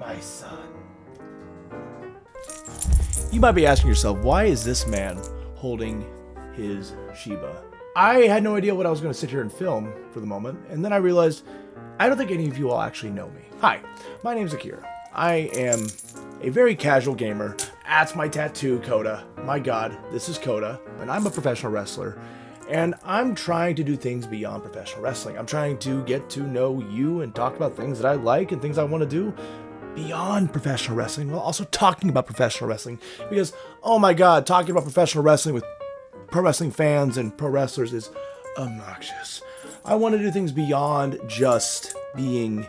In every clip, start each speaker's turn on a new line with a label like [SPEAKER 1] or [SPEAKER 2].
[SPEAKER 1] my son. You might be asking yourself, why is this man holding his Shiba? I had no idea what I was going to sit here and film for the moment, and then I realized I don't think any of you all actually know me. Hi, my name's Akira. I am a very casual gamer. That's my tattoo, Coda. My god, this is Coda, and I'm a professional wrestler. And I'm trying to do things beyond professional wrestling. I'm trying to get to know you and talk about things that I like and things I want to do beyond professional wrestling, while also talking about professional wrestling. Because, oh my god, talking about professional wrestling with pro wrestling fans and pro wrestlers is obnoxious. I want to do things beyond just being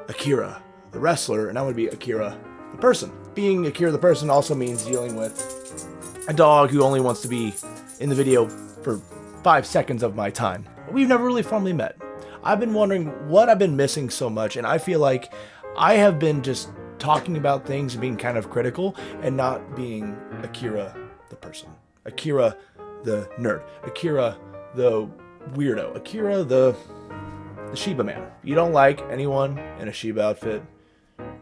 [SPEAKER 1] Akira, the wrestler, and I want to be Akira, the person. Being Akira, the person also means dealing with a dog who only wants to be in the video for 5 seconds of my time. We've never really formally met. I've been wondering what I've been missing so much, and I feel like I have been just talking about things and being kind of critical and not being Akira the person. Akira the nerd. Akira the weirdo. Akira the Shiba man. You don't like anyone in a Shiba outfit?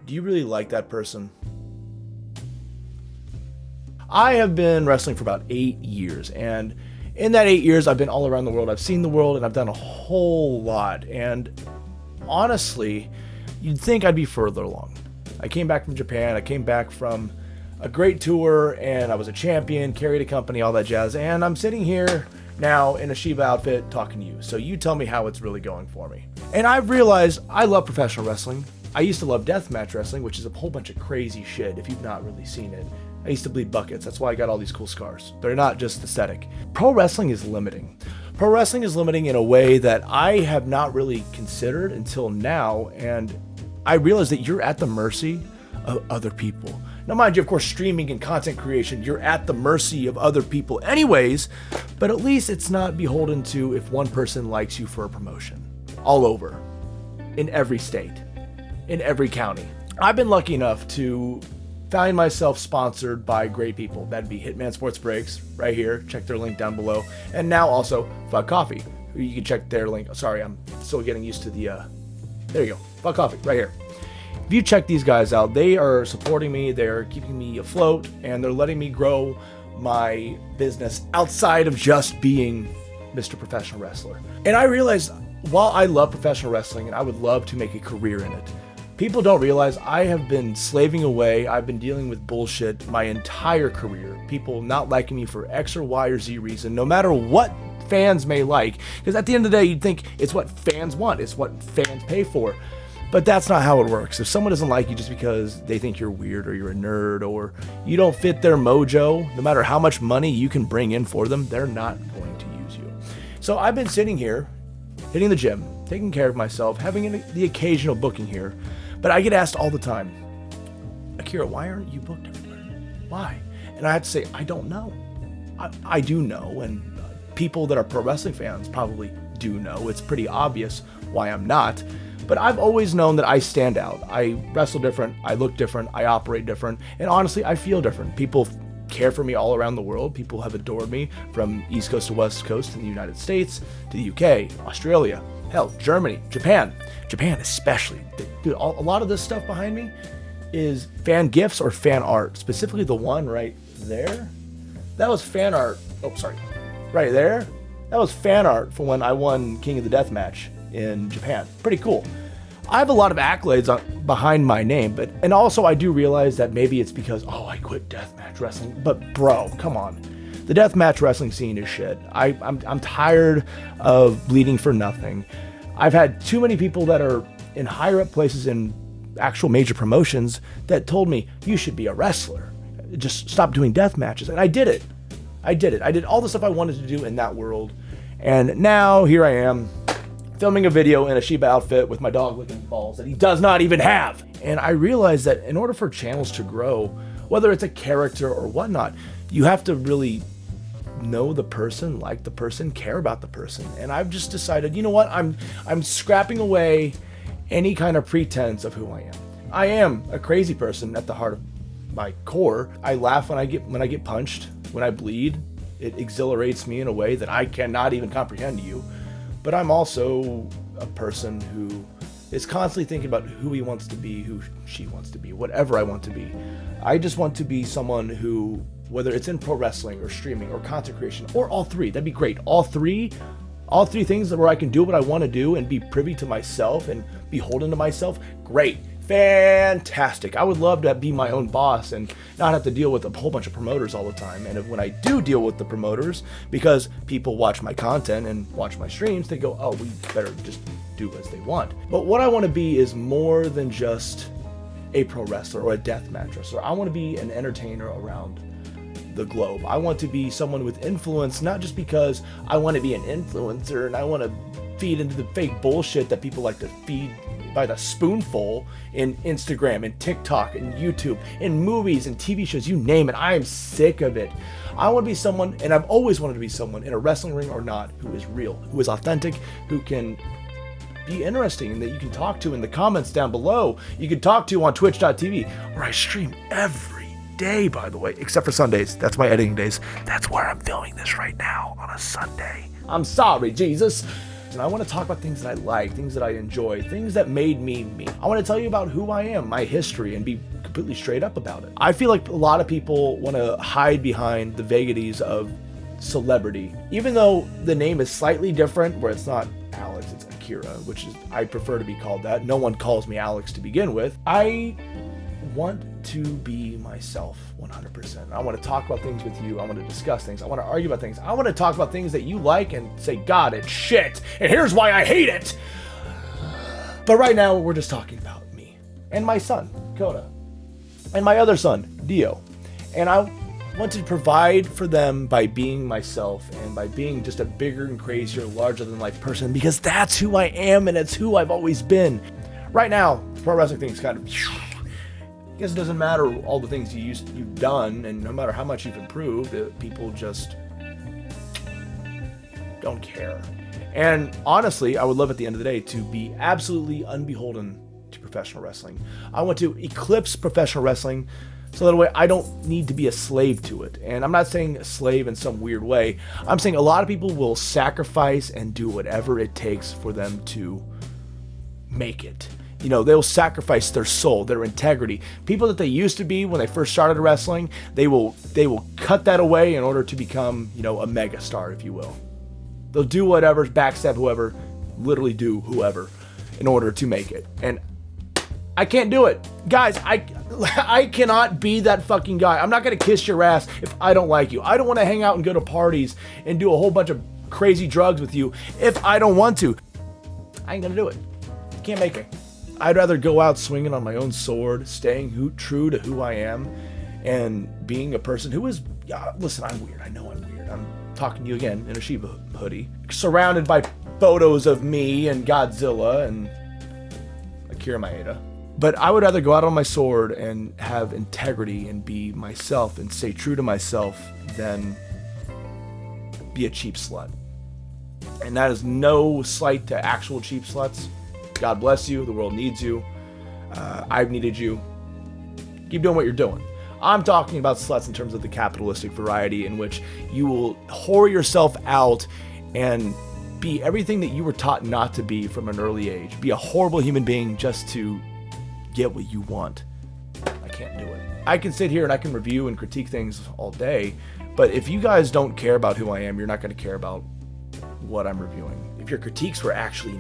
[SPEAKER 1] Do you really like that person? I have been wrestling for about 8 years, and in that 8 years, I've been all around the world. I've seen the world, and I've done a whole lot. And honestly, you'd think I'd be further along. I came back from Japan. I came back from a great tour, and I was a champion, carried a company, all that jazz. And I'm sitting here now in a Shiba outfit talking to you. So you tell me how it's really going for me. And I've realized I love professional wrestling. I used to love deathmatch wrestling, which is a whole bunch of crazy shit if you've not really seen it. I used to bleed buckets. That's why I got all these cool scars. They're not just aesthetic. Pro wrestling is limiting. Pro wrestling is limiting in a way that I have not really considered until now, and I realized that you're at the mercy of other people. Now, mind you, of course, streaming and content creation, you're at the mercy of other people anyways, but at least it's not beholden to if one person likes you for a promotion. All over. In every state. In every county. I've been lucky enough to find myself sponsored by great people. That'd be Hitman Sports Breaks, right here. Check their link down below. And now also Fuck Coffee. You can check their link. Sorry, I'm still getting used to the, there you go. Fuck Coffee, right here. If you check these guys out, they are supporting me, they're keeping me afloat, and they're letting me grow my business outside of just being Mr. Professional Wrestler. And I realized, while I love professional wrestling and I would love to make a career in it, people don't realize I have been slaving away. I've been dealing with bullshit my entire career. People not liking me for X or Y or Z reason, no matter what fans may like. Because at the end of the day, you'd think it's what fans want. It's what fans pay for. But that's not how it works. If someone doesn't like you just because they think you're weird or you're a nerd or you don't fit their mojo, no matter how much money you can bring in for them, they're not going to use you. So I've been sitting here, hitting the gym, taking care of myself, having the occasional booking here. But I get asked all the time, Akira, why aren't you booked everywhere? Why? And I have to say, I don't know. I do know, and people that are pro wrestling fans probably do know. It's pretty obvious why I'm not. But I've always known that I stand out. I wrestle different, I look different, I operate different, and honestly, I feel different. People care for me all around the world. People have adored me from East Coast to West Coast in the United States, to the UK, Australia, hell, Germany, Japan especially. Dude, a lot of this stuff behind me is fan gifts or fan art. Specifically the one right there. That was fan art. Oh, sorry. Right there. That was fan art for when I won King of the Death match in Japan. Pretty cool. I have a lot of accolades behind my name, and also I do realize that maybe it's because, I quit deathmatch wrestling. But bro, come on. The deathmatch wrestling scene is shit. I'm tired of bleeding for nothing. I've had too many people that are in higher up places in actual major promotions that told me, you should be a wrestler. Just stop doing death matches. And I did it. I did all the stuff I wanted to do in that world. And now here I am filming a video in a Shiba outfit with my dog licking balls that he does not even have. And I realized that in order for channels to grow, whether it's a character or whatnot, you have to really know the person, like the person, care about the person. And I've just decided, you know what? I'm scrapping away any kind of pretense of who I am. I am a crazy person at the heart of my core. I laugh when I get punched, when I bleed. It exhilarates me in a way that I cannot even comprehend to you. But I'm also a person who is constantly thinking about who he wants to be, who she wants to be, whatever I want to be. I just want to be someone who, whether it's in pro wrestling or streaming or content creation or all three, that'd be great. All three things where I can do what I want to do and be privy to myself and beholden to myself, great. Fantastic. I would love to be my own boss and not have to deal with a whole bunch of promoters all the time. And when I do deal with the promoters, because people watch my content and watch my streams, they go, oh, we better just do as they want. But what I want to be is more than just a pro wrestler or a deathmatch wrestler. I want to be an entertainer around the globe. I want to be someone with influence, not just because I want to be an influencer and I want to feed into the fake bullshit that people like to feed by the spoonful in Instagram and TikTok and YouTube, in movies and TV shows, you name it. I am sick of it. I want to be someone, and I've always wanted to be someone in a wrestling ring or not, who is real, who is authentic, who can be interesting and that you can talk to in the comments down below. You can talk to on twitch.tv, where I stream every day, by the way, except for Sundays. That's my editing days. That's where I'm filming this right now, on a Sunday. I'm sorry, Jesus. And I want to talk about things that I like, things that I enjoy, things that made me me. I want to tell you about who I am, my history, and be completely straight up about it. I feel like a lot of people want to hide behind the vagaries of celebrity, even though the name is slightly different, where it's not Alex, it's Akira, which is, I prefer to be called that. No one calls me Alex to begin with. I want to be myself 100%. I want to talk about things with you. I want to discuss things. I want to argue about things. I want to talk about things that you like and say, God, it's shit, and here's why I hate it. But right now, we're just talking about me and my son, Coda, and my other son, Dio. And I want to provide for them by being myself and by being just a bigger and crazier, larger than life person, because that's who I am and it's who I've always been. Right now, pro wrestling thing's kind of, I guess it doesn't matter all the things you've done, and no matter how much you've improved, people just don't care. And honestly, I would love at the end of the day to be absolutely unbeholden to professional wrestling. I want to eclipse professional wrestling so that way I don't need to be a slave to it. And I'm not saying a slave in some weird way. I'm saying a lot of people will sacrifice and do whatever it takes for them to make it. You know, they'll sacrifice their soul, their integrity. People that they used to be when they first started wrestling, they will cut that away in order to become, you know, a mega star, if you will. They'll do whatever, backstab whoever, literally do whoever in order to make it. And I can't do it. Guys, I cannot be that fucking guy. I'm not going to kiss your ass if I don't like you. I don't want to hang out and go to parties and do a whole bunch of crazy drugs with you if I don't want to. I ain't going to do it. Can't make it. I'd rather go out swinging on my own sword, staying true to who I am, and being a person who is, listen, I'm weird. I know I'm weird. I'm talking to you again in a Shiva hoodie, surrounded by photos of me and Godzilla and Akira Maeda. But I would rather go out on my sword and have integrity and be myself and stay true to myself than be a cheap slut. And that is no slight to actual cheap sluts. God bless you. The world needs you. I've needed you. Keep doing what you're doing. I'm talking about sluts in terms of the capitalistic variety, in which you will whore yourself out and be everything that you were taught not to be from an early age. Be a horrible human being just to get what you want. I can't do it. I can sit here and I can review and critique things all day, but if you guys don't care about who I am, you're not going to care about what I'm reviewing. If your critiques were actually,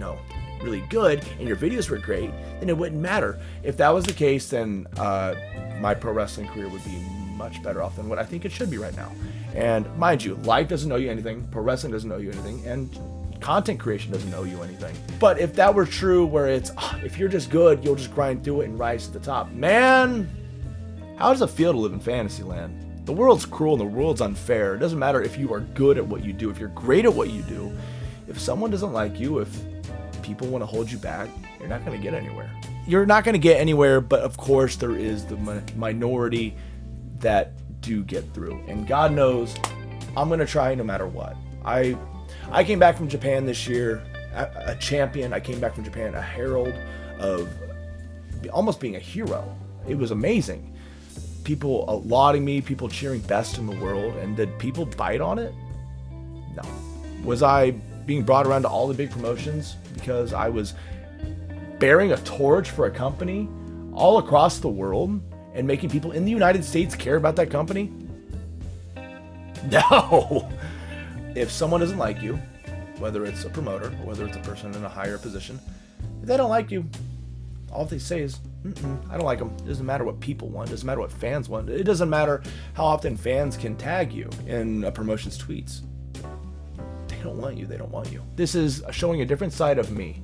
[SPEAKER 1] really good and your videos were great, then it wouldn't matter. If that was the case, then my pro wrestling career would be much better off than what I think it should be right now. And mind you, life doesn't know you anything, pro wrestling doesn't know you anything, and content creation doesn't know you anything. But if that were true, where it's, if you're just good, you'll just grind through it and rise to the top. Man, how does it feel to live in fantasy land? The world's cruel and the world's unfair. It doesn't matter if you are good at what you do, if you're great at what you do. If someone doesn't like you, if people want to hold you back, you're not going to get anywhere. You're not going to get anywhere, but of course there is the minority that do get through. And God knows I'm going to try no matter what. I came back from Japan this year, a champion. I came back from Japan a herald of almost being a hero. It was amazing. People lauding me, people cheering best in the world. And did people bite on it? No. Was I being brought around to all the big promotions because I was bearing a torch for a company all across the world and making people in the United States care about that company? No. If someone doesn't like you, whether it's a promoter or whether it's a person in a higher position, if they don't like you, all they say is, I don't like them. It doesn't matter what people want. It doesn't matter what fans want. It doesn't matter how often fans can tag you in a promotion's tweets. They don't want you. They don't want you. This is showing a different side of me.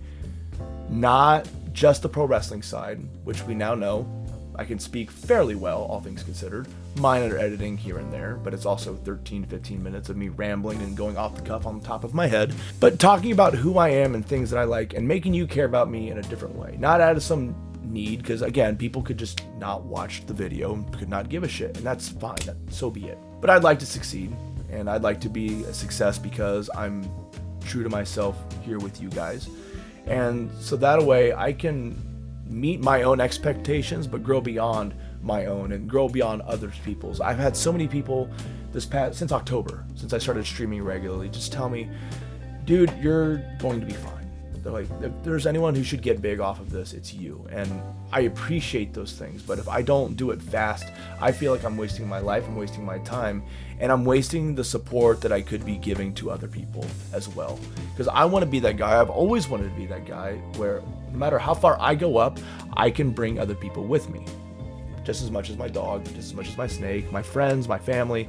[SPEAKER 1] Not just the pro wrestling side, which we now know I can speak fairly well, all things considered. Minor editing here and there, but it's also 13 to 15 minutes of me rambling and going off the cuff on the top of my head. But talking about who I am and things that I like and making you care about me in a different way. Not out of some need, because again, people could just not watch the video and could not give a shit, and that's fine. So be it. But I'd like to succeed, and I'd like to be a success because I'm true to myself here with you guys. And so that way I can meet my own expectations, but grow beyond my own and grow beyond other people's. I've had so many people since October, since I started streaming regularly, just tell me, dude, you're going to be fine. They're like, if there's anyone who should get big off of this, it's you. And I appreciate those things, but if I don't do it fast, I feel like I'm wasting my life, I'm wasting my time, and I'm wasting the support that I could be giving to other people as well. Because I want to be that guy. I've always wanted to be that guy where no matter how far I go up, I can bring other people with me. Just as much as my dog, just as much as my snake, my friends, my family,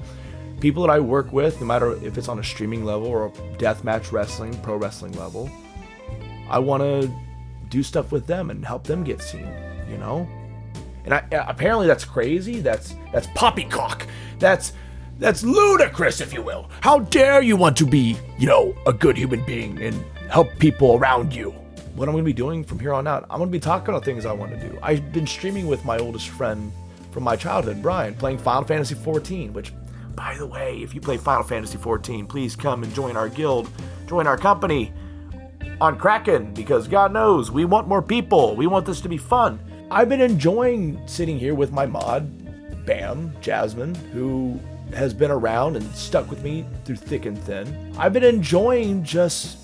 [SPEAKER 1] people that I work with, no matter if it's on a streaming level or a deathmatch wrestling, pro wrestling level, I want to do stuff with them and help them get seen, you know? And apparently that's crazy. That's poppycock. That's ludicrous, if you will. How dare you want to be, a good human being and help people around you? What I'm going to be doing from here on out, I'm going to be talking about things I want to do. I've been streaming with my oldest friend from my childhood, Brian, playing Final Fantasy XIV, which, by the way, if you play Final Fantasy XIV, please come and join our guild, join our company on Kraken, because God knows, we want more people. We want this to be fun. I've been enjoying sitting here with my mod, Bam, Jasmine, who has been around and stuck with me through thick and thin. I've been enjoying just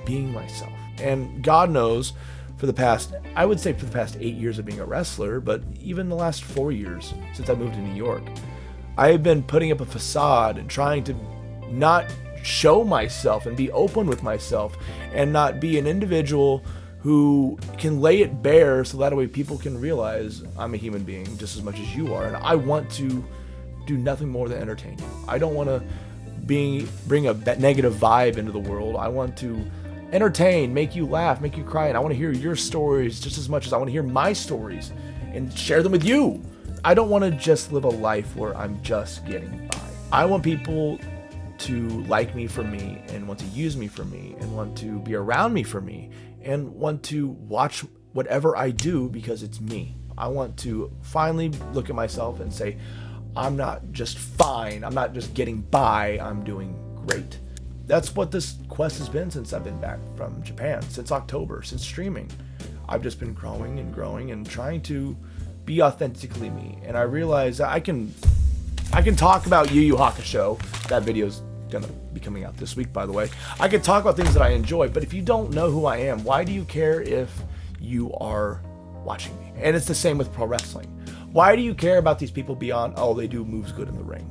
[SPEAKER 1] being myself. And God knows, for the past 8 years of being a wrestler, but even the last 4 years since I moved to New York, I have been putting up a facade and trying to not show myself and be open with myself and not be an individual who can lay it bare so that way people can realize I'm a human being just as much as you are. And I want to do nothing more than entertain you. I don't want to bring a negative vibe into the world. I want to entertain, make you laugh, make you cry, and I want to hear your stories just as much as I want to hear my stories and share them with you. I don't want to just live a life where I'm just getting by. I want people to like me for me and want to use me for me and want to be around me for me and want to watch whatever I do because it's me. I want to finally look at myself and say, I'm not just fine, I'm not just getting by, I'm doing great. That's what this quest has been since I've been back from Japan, since October, since streaming. I've just been growing and trying to be authentically me. And I realize that I can talk about Yu Yu Hakusho. That video's gonna be coming out this week, by the way. I can talk about things that I enjoy, but if you don't know who I am, why do you care if you are watching me? And it's the same with pro wrestling. Why do you care about these people beyond, oh, they do moves good in the ring?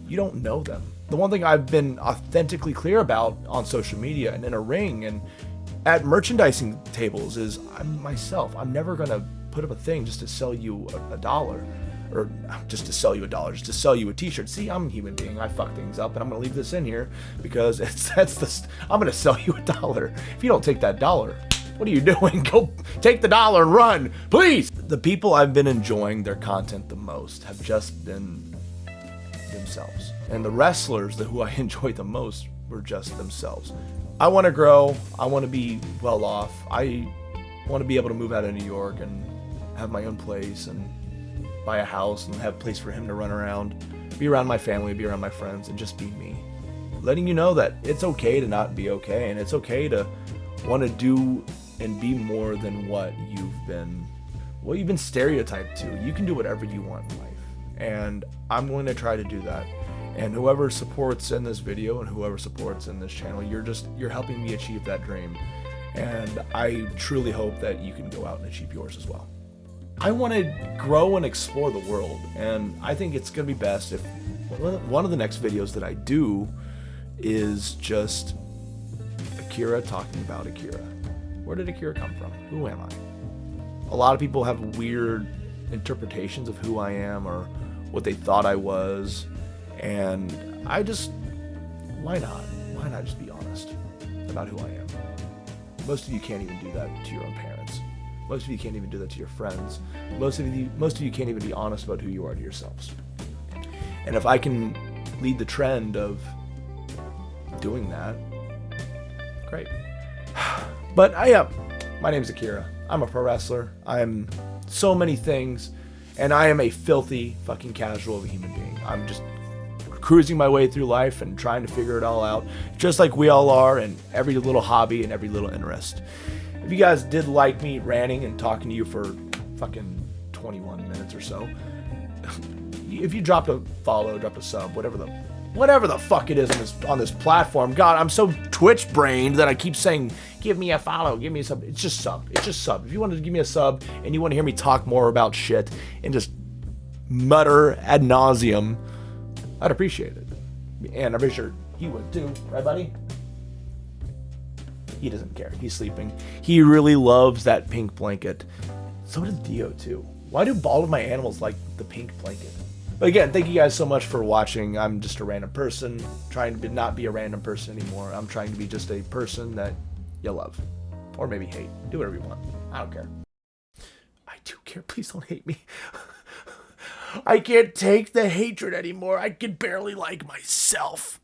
[SPEAKER 1] You don't know them. The one thing I've been authentically clear about on social media and in a ring and at merchandising tables is I'm myself. I'm never going to put up a thing just to sell you a dollar, or just to sell you $1, just to sell you a t-shirt. See, I'm a human being. I fuck things up, and I'm going to leave this in here because I'm going to sell you $1. If you don't take that $1, what are you doing? Go take the $1 and run, please. The people I've been enjoying their content the most have just been themselves. And the wrestlers who I enjoy the most were just themselves. I want to grow. I want to be well off. I want to be able to move out of New York and have my own place and buy a house and have a place for him to run around, be around my family, be around my friends, and just be me. Letting you know that it's okay to not be okay, and it's okay to want to do and be more than what you've been stereotyped to. You can do whatever you want in life. And I'm going to try to do that. And whoever supports in this video and whoever supports in this channel, you're helping me achieve that dream. And I truly hope that you can go out and achieve yours as well. I want to grow and explore the world, and I think it's going to be best if one of the next videos that I do is just Akira talking about Akira. Where did Akira come from? Who am I? A lot of people have weird interpretations of who I am or what they thought I was, and I just, why not? Why not just be honest about who I am? Most of you can't even do that to your own parents. Most of you can't even do that to your friends. Most of you can't even be honest about who you are to yourselves. And if I can lead the trend of doing that, great. But my name's Akira. I'm a pro wrestler. I'm so many things, and I am a filthy fucking casual of a human being. I'm just cruising my way through life and trying to figure it all out, just like we all are, in every little hobby and every little interest. If you guys did like me ranting and talking to you for fucking 21 minutes or so, if you dropped a follow, dropped a sub, whatever the fuck it is on this platform. God, I'm so Twitch brained that I keep saying, give me a follow, give me a sub. It's just sub. If you wanted to give me a sub and you want to hear me talk more about shit and just mutter ad nauseum, I'd appreciate it. And I'm pretty sure he would too, right, buddy? He doesn't care. He's sleeping. He really loves that pink blanket. So does Dio too. Why do all of my animals like the pink blanket? But again, thank you guys so much for watching. I'm just a random person, trying to not be a random person anymore. I'm trying to be just a person that you love. Or maybe hate. Do whatever you want. I don't care. I do care. Please don't hate me. I can't take the hatred anymore. I can barely like myself.